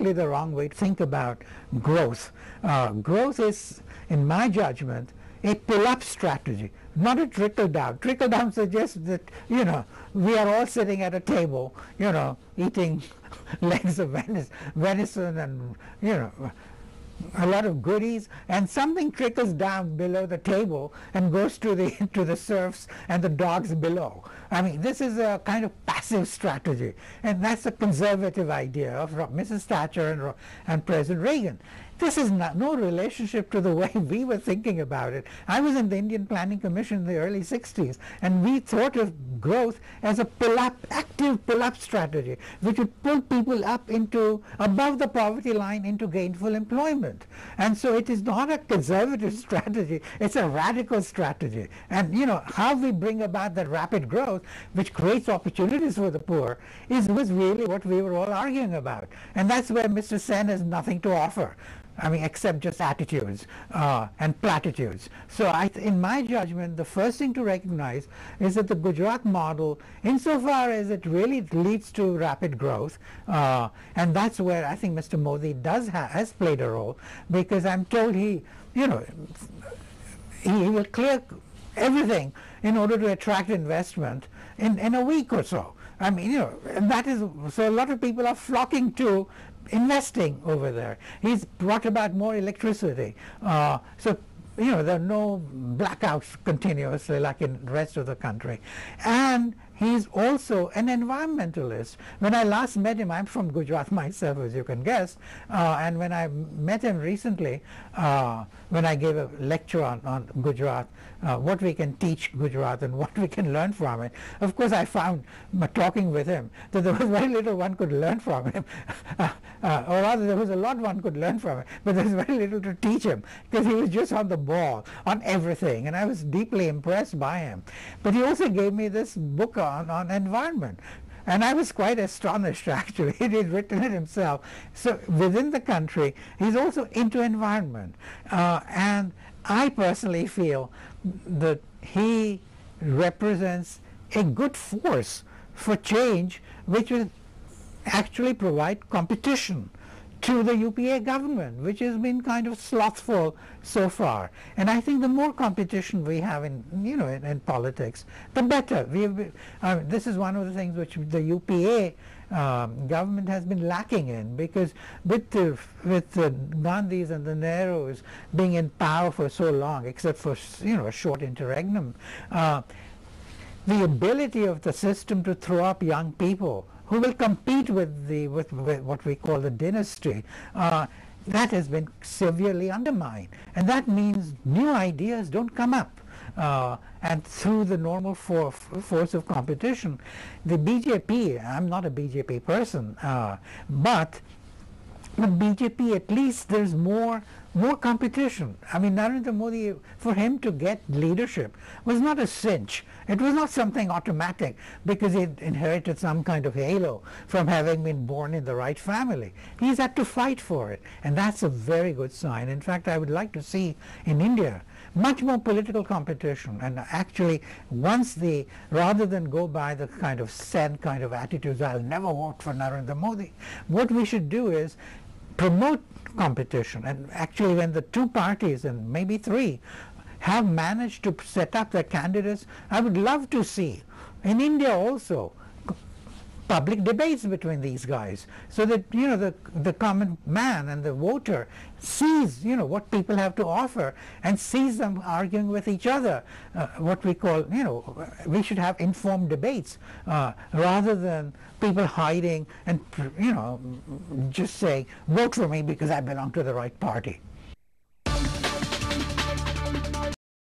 exactly the wrong way to think about growth. Growth is, in my judgment, a pull-up strategy, not a trickle-down. Trickle-down suggests that, we are all sitting at a table, eating legs of venison and, a lot of goodies, and something trickles down below the table and goes to the serfs and the dogs below. I mean, this is a kind of passive strategy, and that's a conservative idea of Mrs. Thatcher and President Reagan. This is no relationship to the way we were thinking about it. I was in the Indian Planning Commission in the early 60s, and we thought of growth as a active pull-up strategy, which would pull people up above the poverty line into gainful employment. And so it is not a conservative strategy, it's a radical strategy. And how we bring about that rapid growth, which creates opportunities for the poor, was really what we were all arguing about. And that's where Mr. Sen has nothing to offer. I mean, except just attitudes and platitudes. So in my judgment, the first thing to recognize is that the Gujarat model, insofar as it really leads to rapid growth, and that's where I think Mr. Modi has played a role, because I'm told he will clear everything in order to attract investment in a week or so. I mean, and that is, so a lot of people are flocking to investing over there. He's brought about more electricity. So, there are no blackouts continuously like in the rest of the country. And he's also an environmentalist. When I last met him, I'm from Gujarat myself, as you can guess, and when I met him recently, when I gave a lecture on Gujarat, what we can teach Gujarat and what we can learn from it, of course I found, talking with him, that there was very little one could learn from him, or rather there was a lot one could learn from him, but there was very little to teach him, because he was just on the ball on everything, and I was deeply impressed by him. But he also gave me this book on environment, and I was quite astonished actually. He'd written it himself. So within the country, he's also into environment, and I personally feel that he represents a good force for change, which will actually provide competition to the UPA government, which has been kind of slothful so far. And I think the more competition we have in politics, the better. This is one of the things which the UPA government has been lacking in, because with the Gandhis and the Nehrus being in power for so long, except for a short interregnum, the ability of the system to throw up young people who will compete with what we call the dynasty, that has been severely undermined. And that means new ideas don't come up. And through the normal force of competition, the BJP, I'm not a BJP person, but the BJP, at least there's more competition. I mean, Narendra Modi, for him to get leadership was not a cinch. It was not something automatic because he inherited some kind of halo from having been born in the right family. He's had to fight for it, and that's a very good sign. In fact, I would like to see in India much more political competition, and actually rather than go by the kind of Sen kind of attitudes, I'll never vote for Narendra Modi, what we should do is promote competition. And actually, when the two parties, and maybe three, have managed to set up their candidates, I would love to see in India also public debates between these guys, so that the common man and the voter sees what people have to offer and sees them arguing with each other. What we call, we should have informed debates rather than people hiding and just saying, vote for me because I belong to the right party.